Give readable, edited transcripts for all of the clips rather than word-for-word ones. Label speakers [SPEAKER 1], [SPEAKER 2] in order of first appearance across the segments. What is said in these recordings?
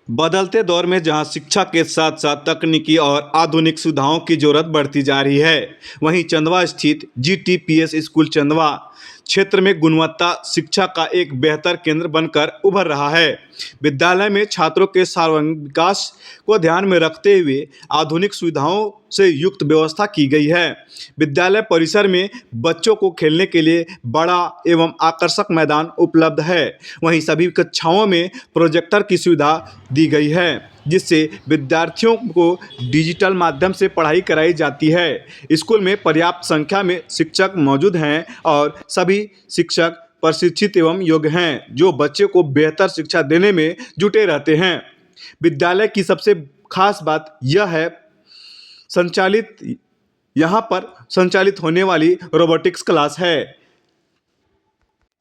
[SPEAKER 1] बदलते दौर में जहां शिक्षा के साथ साथ तकनीकी और आधुनिक सुविधाओं की जरूरत बढ़ती जा रही है, वहीं चंदवा स्थित जीटीपीएस स्कूल चंदवा क्षेत्र में गुणवत्ता शिक्षा का एक बेहतर केंद्र बनकर उभर रहा है। विद्यालय में छात्रों के सर्वांगीण विकास को ध्यान में रखते हुए आधुनिक सुविधाओं से युक्त व्यवस्था की गई है। विद्यालय परिसर में बच्चों को खेलने के लिए बड़ा एवं आकर्षक मैदान उपलब्ध है। वहीं सभी कक्षाओं में प्रोजेक्टर की सुविधा दी गई है, जिससे विद्यार्थियों को डिजिटल माध्यम से पढ़ाई कराई जाती है। स्कूल में पर्याप्त संख्या में शिक्षक मौजूद हैं और सभी शिक्षक प्रशिक्षित एवं योग्य हैं, जो बच्चे को बेहतर शिक्षा देने में जुटे रहते हैं। विद्यालय की सबसे खास बात यह है यहाँ पर संचालित होने वाली रोबोटिक्स क्लास है।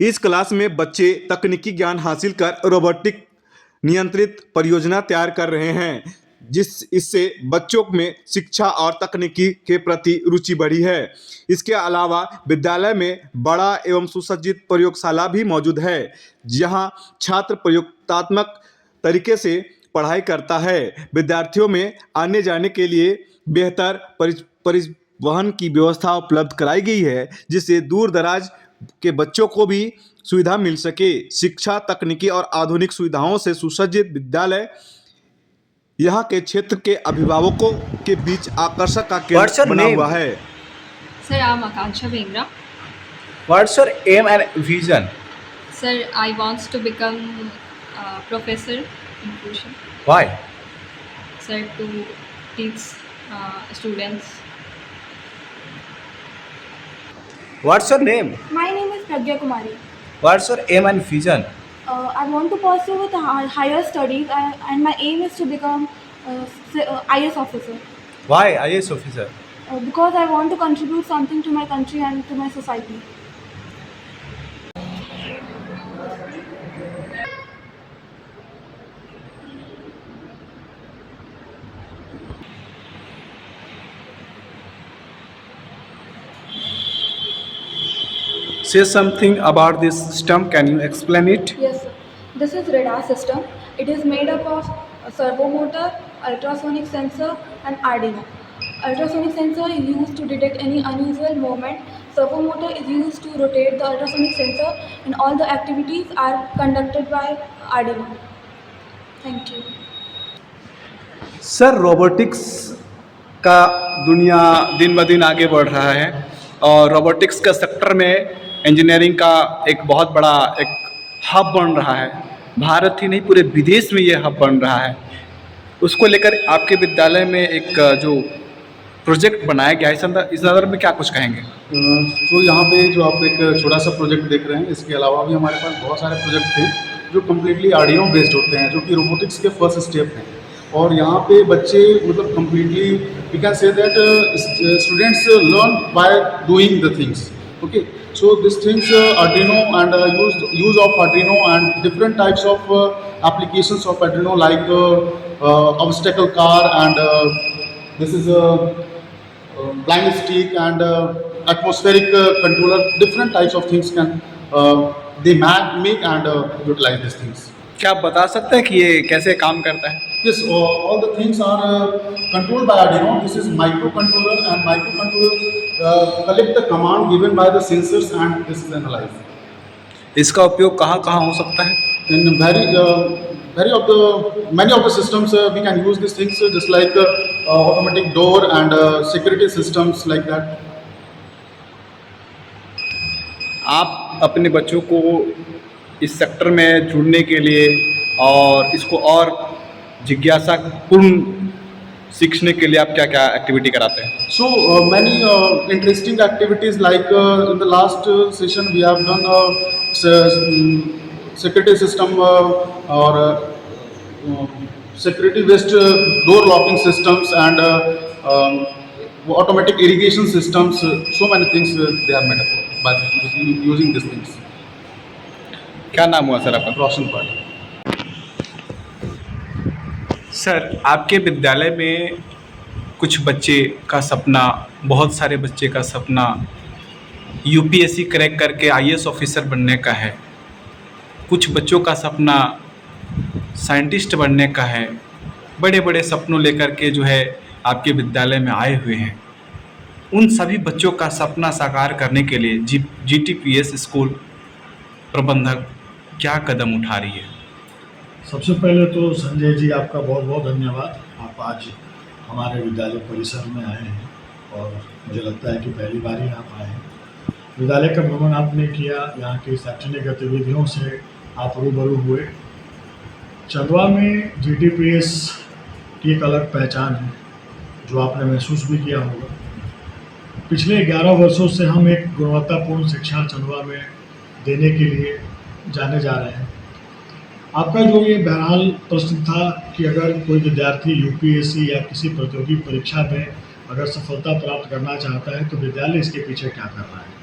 [SPEAKER 1] इस क्लास में बच्चे तकनीकी ज्ञान हासिल कर रोबोटिक नियंत्रित परियोजना तैयार कर रहे हैं, इससे बच्चों में शिक्षा और तकनीकी के प्रति रुचि बढ़ी है। इसके अलावा विद्यालय में बड़ा एवं सुसज्जित प्रयोगशाला भी मौजूद है, जहां छात्र प्रयोगात्मक तरीके से पढ़ाई करता है। विद्यार्थियों में आने जाने के लिए बेहतर परिवहन की व्यवस्था उपलब्ध कराई गई है, जिससे दूर दराज के बच्चों को भी सुविधा मिल सके। शिक्षा, तकनीकी और आधुनिक सुविधाओं से सुसज्जित विद्यालय यहाँ के क्षेत्र के अभिभावकों के बीच आकर्षक का केंद्र बना हुआ है।
[SPEAKER 2] Sir, I'm Akansha Vengra.
[SPEAKER 3] What's your aim and vision?
[SPEAKER 2] Sir, I want to become a professor in tuition.
[SPEAKER 3] Why?
[SPEAKER 2] Sir, to teach students.
[SPEAKER 3] What's your name?
[SPEAKER 4] My name is Pragya Kumari.
[SPEAKER 3] What's your aim and vision?
[SPEAKER 4] I want to pursue with higher studies and my aim is to become IS officer
[SPEAKER 3] Why IAS officer?
[SPEAKER 4] because I want to contribute something to my country and to my society.
[SPEAKER 5] Say something about this system. Can you explain it?
[SPEAKER 4] Yes, sir. This is radar system. It is made up of a servo motor, ultrasonic sensor and Arduino. Ultrasonic sensor is used to detect any unusual movement. Servo motor is used to rotate the ultrasonic sensor and all the activities are conducted by Arduino. Thank you.
[SPEAKER 5] Sir, robotics का दुनिया दिन ब दिन आगे बढ़ रहा है और रोबोटिक्स का सेक्टर में इंजीनियरिंग का एक बहुत बड़ा एक हब बन रहा है। भारत ही नहीं, पूरे विदेश में ये हब बन रहा है। उसको लेकर आपके विद्यालय में एक जो प्रोजेक्ट बनाया गया है, इस संदर्भ में क्या कुछ कहेंगे?
[SPEAKER 6] तो यहाँ पे जो आप एक छोटा सा प्रोजेक्ट देख रहे हैं, इसके अलावा भी हमारे पास बहुत सारे प्रोजेक्ट थे जो कम्प्लीटली आर्डिनो बेस्ड होते हैं, जो कि रोबोटिक्स के फर्स्ट स्टेप हैं। और यहाँ पे बच्चे मतलब completely we can say that students learn by doing the things. Okay, so these things Arduino and use of Arduino and different types of applications of Arduino, like obstacle car and this is a blind stick and atmospheric controller. Different types of things can they make and utilize these things.
[SPEAKER 5] क्या आप बता सकते हैं कि ये कैसे काम करता है?
[SPEAKER 6] Yes, all the things are controlled by Arduino. This is microcontroller and microcontroller collect the command given by the sensors and this is analyzed.
[SPEAKER 5] इसका उपयोग कहाँ कहाँ हो सकता है?
[SPEAKER 6] In many of the systems we can use these things just like automatic door and security systems like that.
[SPEAKER 5] आप अपने बच्चों को इस सेक्टर में जुड़ने के लिए और इसको और जिज्ञासापूर्ण सीखने के लिए आप क्या क्या एक्टिविटी कराते हैं?
[SPEAKER 6] So many interesting activities like in the last session we have done security system or security based door locking systems and automatic irrigation systems. So many things they are made up by using these things.
[SPEAKER 5] क्या नाम हुआ sir आपका?
[SPEAKER 6] रोशन पाल।
[SPEAKER 5] Sir, आपके विद्यालय में कुछ बच्चे का सपना, बहुत सारे बच्चे का सपना यूपीएससी क्रैक करके आईएएस ऑफिसर बनने का है। कुछ बच्चों का सपना साइंटिस्ट बनने का है, बड़े बड़े सपनों लेकर के जो है आपके विद्यालय में आए हुए हैं, उन सभी बच्चों का सपना साकार करने के लिए GTPS स्कूल प्रबंधक क्या कदम उठा रही है?
[SPEAKER 6] सबसे पहले तो संजय जी आपका बहुत बहुत धन्यवाद। आप आज हमारे विद्यालय परिसर में आए हैं और मुझे लगता है कि पहली बार ही आप आए हैं। विद्यालय का भ्रमण आपने किया, यहाँ की शैक्षणिक गतिविधियों से आप रूबरू हुए। चंदवा में GTPS की एक अलग पहचान है जो आपने महसूस भी किया होगा। पिछले 11 वर्षों से हम एक गुणवत्तापूर्ण शिक्षा चंदवा में देने के लिए जाने जा रहे हैं। आपका जो ये बहरहाल प्रश्न था कि अगर कोई विद्यार्थी UPSC या किसी प्रतियोगी परीक्षा में अगर सफलता प्राप्त करना चाहता है तो विद्यालय इसके पीछे क्या कर रहा है।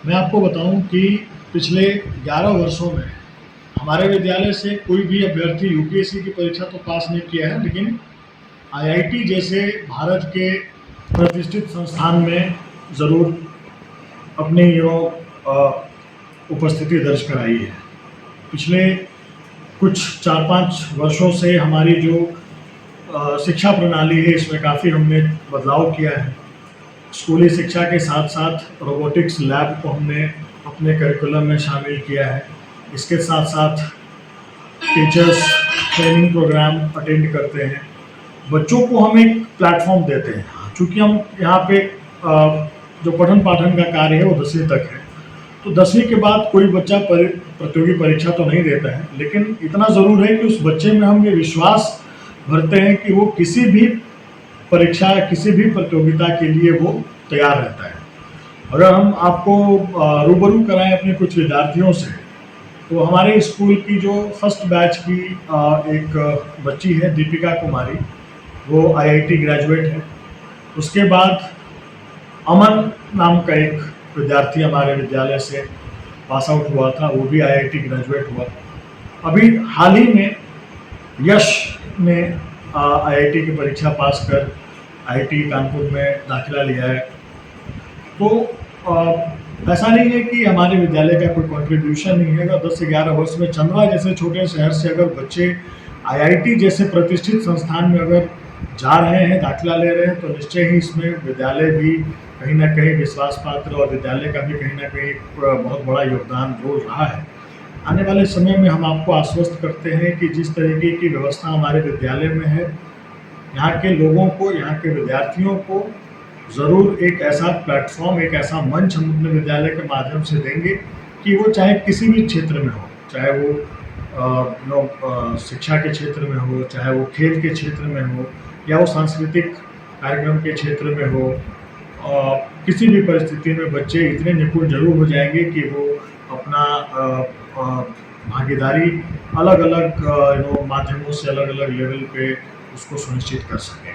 [SPEAKER 6] मैं आपको बताऊं कि पिछले 11 वर्षों में हमारे विद्यालय से कोई भी अभ्यर्थी UPSC की परीक्षा तो पास नहीं किया है, लेकिन IIT जैसे भारत के प्रतिष्ठित संस्थान में ज़रूर अपनी उपस्थिति दर्ज कराई है। पिछले कुछ 4-5 वर्षों से हमारी जो शिक्षा प्रणाली है इसमें काफ़ी हमने बदलाव किया है। स्कूली शिक्षा के साथ साथ रोबोटिक्स लैब को हमने अपने करिकुलम में शामिल किया है। इसके साथ साथ टीचर्स ट्रेनिंग प्रोग्राम अटेंड करते हैं। बच्चों को हम एक प्लेटफॉर्म देते हैं। चूँकि हम यहाँ पे जो पठन पाठन का कार्य है वो 10वीं तक है, तो 10वीं के बाद कोई बच्चा प्रतियोगी परीक्षा तो नहीं देता है, लेकिन इतना ज़रूर है कि उस बच्चे में हम ये विश्वास भरते हैं कि वो किसी भी परीक्षा या किसी भी प्रतियोगिता के लिए वो तैयार रहता है। अगर हम आपको रूबरू कराएं अपने कुछ विद्यार्थियों से, तो हमारे स्कूल की जो फर्स्ट बैच की एक बच्ची है दीपिका कुमारी, वो IIT ग्रेजुएट है। उसके बाद अमन नाम का एक विद्यार्थी हमारे विद्यालय से पास आउट हुआ था, वो भी IIT ग्रेजुएट हुआ। अभी हाल ही में यश ने IIT की परीक्षा पास कर IIT कानपुर में दाखिला लिया है। तो ऐसा नहीं है कि हमारे विद्यालय का कोई कंट्रीब्यूशन नहीं है। अगर 10 से 11 वर्ष में चंदवा जैसे छोटे शहर से अगर बच्चे IIT जैसे प्रतिष्ठित संस्थान में अगर जा रहे हैं, दाखिला ले रहे हैं, तो निश्चय ही इसमें विद्यालय भी कहीं ना कहीं विश्वास पात्र और विद्यालय का भी कहीं ना कहीं बहुत बड़ा योगदान रोल रहा है। आने वाले समय में हम आपको आश्वस्त करते हैं कि जिस तरीके की व्यवस्था हमारे विद्यालय में है, यहाँ के लोगों को, यहाँ के विद्यार्थियों को ज़रूर एक ऐसा प्लेटफॉर्म, एक ऐसा मंच हम अपने विद्यालय के माध्यम से देंगे कि वो चाहे किसी भी क्षेत्र में हो, चाहे वो शिक्षा के क्षेत्र में हो, चाहे वो खेल के क्षेत्र में हो, या वो सांस्कृतिक कार्यक्रम के क्षेत्र में हो, किसी भी परिस्थिति में बच्चे इतने निपुण जरूर हो जाएंगे कि वो अपना भागीदारी अलग अलग माध्यमों से अलग अलग लेवल पे उसको सुनिश्चित कर सकें।